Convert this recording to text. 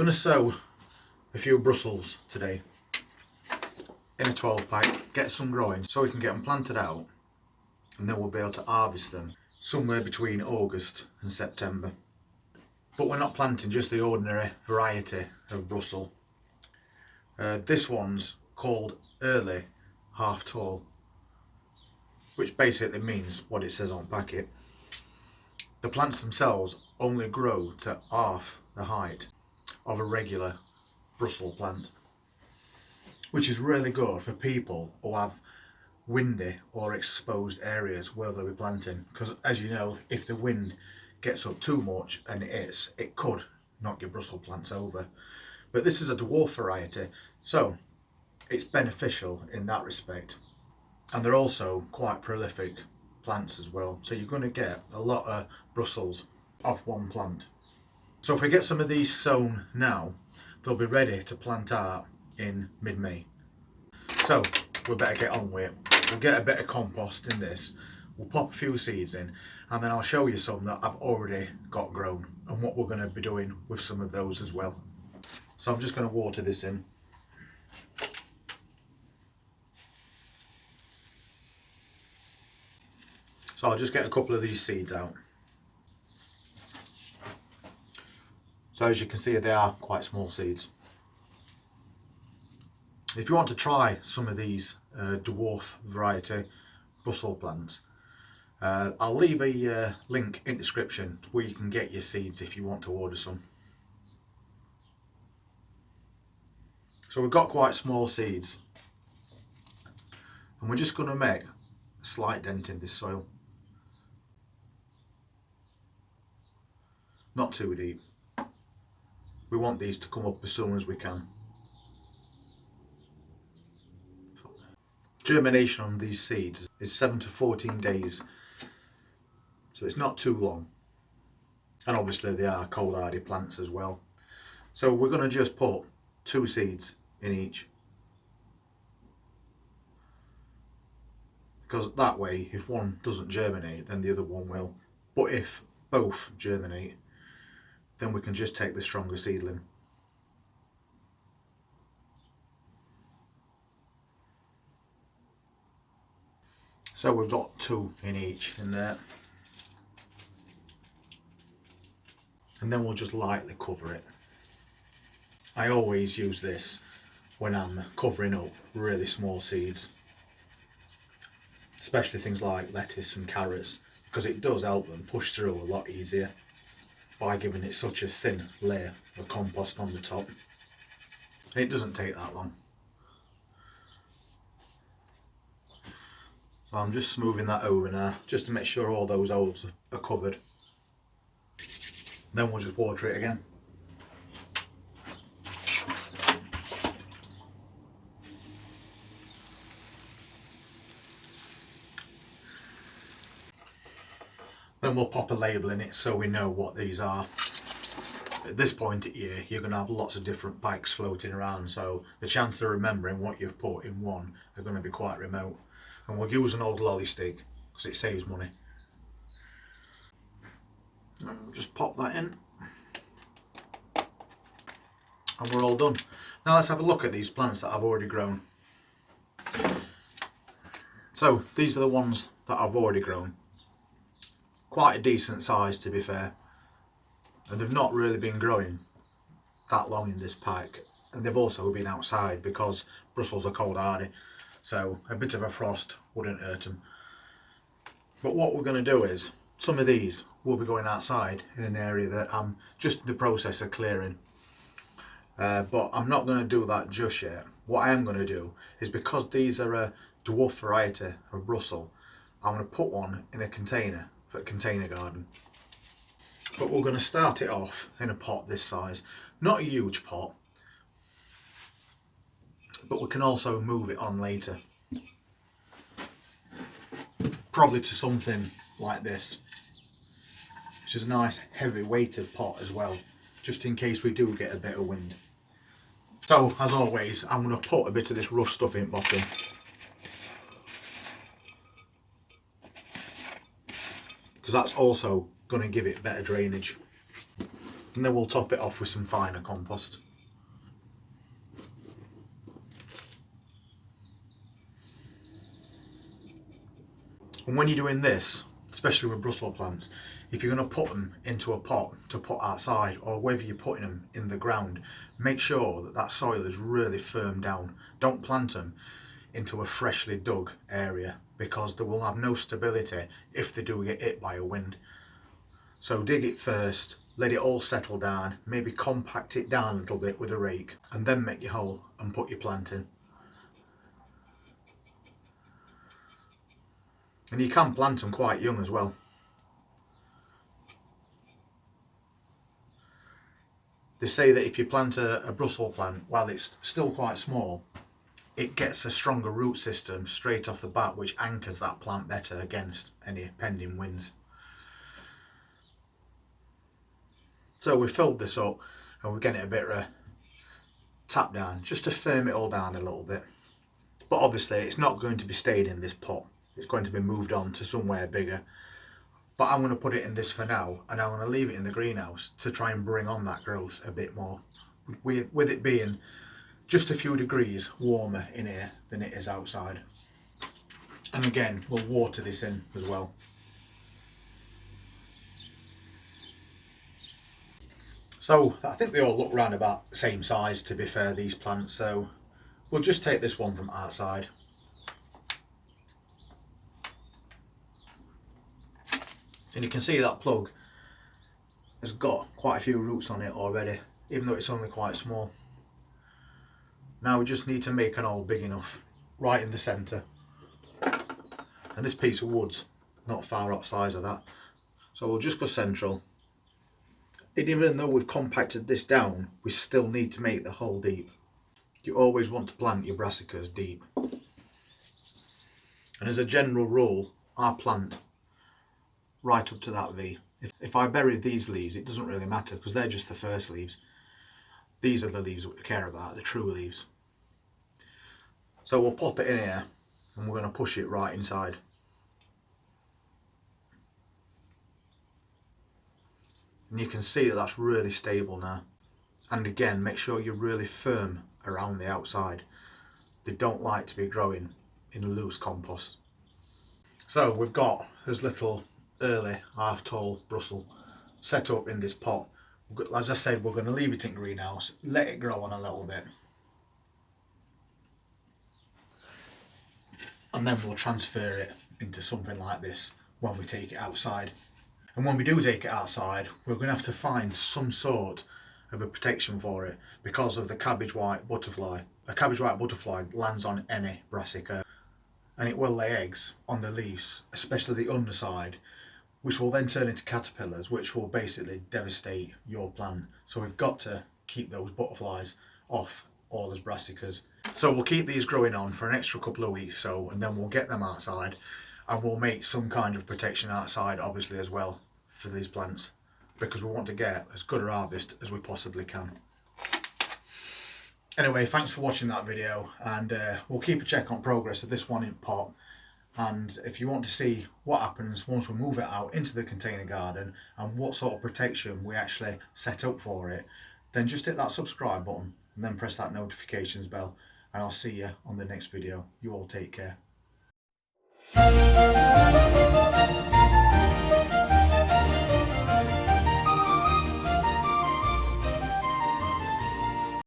going to sow a few Brussels today in a 12 pack, get some growing so we can get them planted out, and then we'll be able to harvest them somewhere between August and September. But we're not planting just the ordinary variety of Brussels. This one's called early half tall, which basically means what it says on the packet. The plants themselves only grow to half the height of a regular Brussels plant, which is really good for people who have windy or exposed areas where they'll be planting, because as you know, if the wind gets up too much, and it could knock your Brussels plants over. But this is a dwarf variety, so it's beneficial in that respect, and they're also quite prolific plants as well, so you're going to get a lot of Brussels off one plant. So if we get some of these sown now, they'll be ready to plant out in mid-May. So we better get on with it. We'll get a bit of compost in this, we'll pop a few seeds in, and then I'll show you some that I've already got grown and what we're going to be doing with some of those as well. So I'm just going to water this in. So I'll just get a couple of these seeds out. So as you can see, they are quite small seeds. If you want to try some of these dwarf variety Brussels plants, I'll leave a link in the description where you can get your seeds if you want to order some. So we've got quite small seeds, and we're just going to make a slight dent in this soil. Not too deep. We want these to come up as soon as we can. Germination on these seeds is 7 to 14 days, so it's not too long, and obviously they are cold hardy plants as well. So we're going to just put 2 seeds in each, because that way if one doesn't germinate then the other one will, but if both germinate then we can just take the stronger seedling. So we've got 2 in each in there, and then we'll just lightly cover it. I always use this when I'm covering up really small seeds, especially things like lettuce and carrots, because it does help them push through a lot easier by giving it such a thin layer of compost on the top. And it doesn't take that long. So I'm just smoothing that over now, just to make sure all those holes are covered. Then we'll just water it again. Then we'll pop a label in it so we know what these are. At this point of year, you're going to have lots of different bikes floating around, so the chance of remembering what you've put in one are going to be quite remote. And we'll use an old lolly stick because it saves money. And we'll just pop that in, and we're all done. Now let's have a look at these plants that I've already grown. So these are the ones that I've already grown. Quite a decent size, to be fair, and they've not really been growing that long in this pack, and they've also been outside because Brussels are cold hardy, so a bit of a frost wouldn't hurt them. But what we're going to do is, some of these will be going outside in an area that I'm just in the process of clearing, but I'm not going to do that just yet. What I am going to do is, because these are a dwarf variety of Brussels, I'm going to put one in a container for a container garden. But we're going to start it off in a pot this size, not a huge pot, but we can also move it on later, probably to something like this, which is a nice heavy weighted pot as well, just in case we do get a bit of wind. So as always, I'm going to put a bit of this rough stuff in bottom, because that's also going to give it better drainage. and then we'll top it off with some finer compost. And when you're doing this, especially with Brussels plants, if you're going to put them into a pot to put outside, or whether you're putting them in the ground, make sure that that soil is really firm down. Don't plant them into a freshly dug area, because they will have no stability if they do get hit by a wind. So dig it first, let it all settle down, maybe compact it down a little bit with a rake, and then make your hole and put your plant in. And you can plant them quite young as well. They say that if you plant a Brussels plant while it's still quite small, it gets a stronger root system straight off the bat, which anchors that plant better against any pending winds. So we filled this up and we're getting a bit of a tap down just to firm it all down a little bit. But obviously it's not going to be stayed in this pot. It's going to be moved on to somewhere bigger. But I'm going to put it in this for now, and I'm going to leave it in the greenhouse to try and bring on that growth a bit more. With it being just a few degrees warmer in here than it is outside. And again, we'll water this in as well. So I think they all look round about the same size, to be fair, these plants. So we'll just take this one from outside. And you can see that plug has got quite a few roots on it already, even though it's only quite small. Now we just need to make an hole big enough, right in the centre. And this piece of wood's not far outside of that. So we'll just go central. And even though we've compacted this down, we still need to make the hole deep. You always want to plant your brassicas deep. And as a general rule, I plant right up to that V. If I bury these leaves, it doesn't really matter, because they're just the first leaves. These are the leaves that we care about, the true leaves. So we'll pop it in here and we're going to push it right inside. And you can see that that's really stable now. And again, make sure you're really firm around the outside. They don't like to be growing in loose compost. So we've got this little early half tall Brussels set up in this pot. As I said, we're going to leave it in greenhouse, let it grow on a little bit, and then we'll transfer it into something like this when we take it outside. And when we do take it outside, we're going to have to find some sort of a protection for it because of the cabbage white butterfly. A cabbage white butterfly lands on any brassica and it will lay eggs on the leaves, especially the underside, which will then turn into caterpillars, which will basically devastate your plant. So we've got to keep those butterflies off all as brassicas. So we'll keep these growing on for an extra couple of weeks so, and then we'll get them outside and we'll make some kind of protection outside obviously as well for these plants, because we want to get as good a harvest as we possibly can. Anyway, thanks for watching that video, and we'll keep a check on progress of this one in pot. And if you want to see what happens once we move it out into the container garden and what sort of protection we actually set up for it, then just hit that subscribe button and then press that notifications bell, and I'll see you on the next video. You all take care.